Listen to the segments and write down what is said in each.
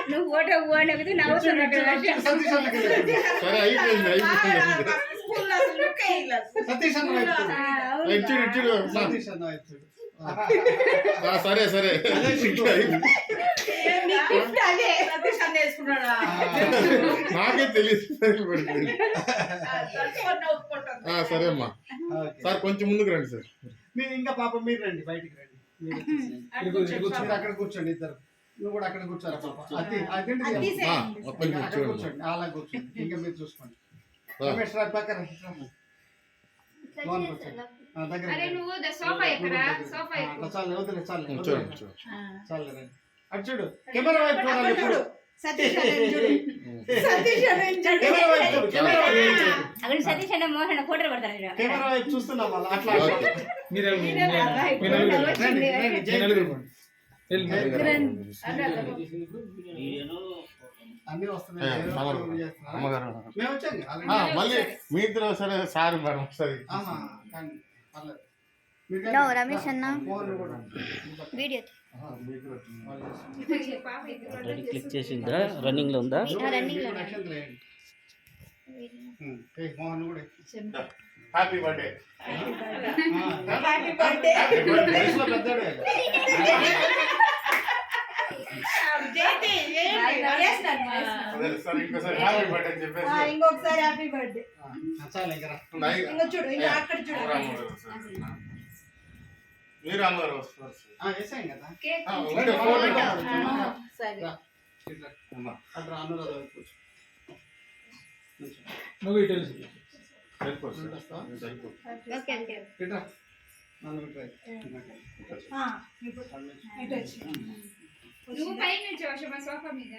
నువ్వు ఫోటో పోనది సరే అయిపోయింది సరే సరే నాకే తెలియదు సరే అమ్మా సార్ కొంచెం ముందుకు రండి సార్ మీరు ఇంకా పాప మీరు రండి బయటికి రండి అక్కడ కూర్చోండి ఇద్దరు నువ్వు కూడా అక్కడ కూర్చోరా పాప అక్కడ కూర్చోండి అలా కూర్చోండి ఇంకా మీరు చూసుకోండి రమేష్ రా పక్కన చాలు వదిలే చాలు చాలు రండి అటు చూడు కెమెరా వైపు చూడాలి సతీష్ అన్న మోహన్ ఫోటో పడతారు కెమెరా వైపు చూస్తున్నాం అట్లా అన్ని వస్తున్నాయి మళ్ళీ మీ ఇద్దరు సరే సార్ మేడం సరే రమేష్ అన్న వీడియో క్లిక్ చేసిందా రన్నింగ్ లో ఉందా హ్యాపీ బర్త్డే ఇంకొకసారి హ్యాపీ బర్త్డే చూడు అక్కడ చూడు మీరు అమ్మగారు వస్తారు నువ్వు పైన సోఫా మీద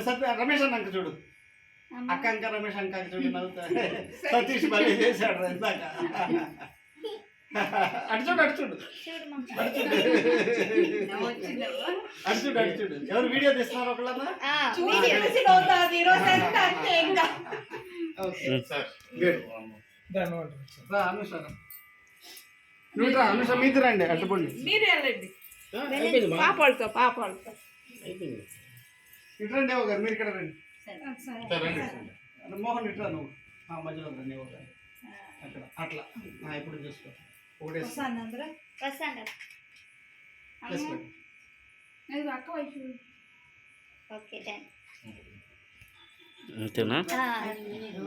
సరే రమేష్ అన్న చూడు అక్క అంక రమేష్ అంక చూడు నవ్వుతా సతీష్ బలి చేశాడు ఇందాక అటు చూడు అటు చూడు అటు చూడు అటు చూడు ఎవరు వీడియో తీస్తున్నారు ఒకళ్ళన్నా అనుష నువ్వు అనుష మీది రండి అట్టుపండి మీరు వెళ్ళండి పాపాలతో ఇటు రండి గారు మీరు ఇక్కడ రండి మోహన్ ఇట్లా నువ్వు మధ్యలో రండి అక్కడ అట్లా ఇప్పుడు చూసుకో ఒకటే అక్క వైపు ఓకే అంతేనా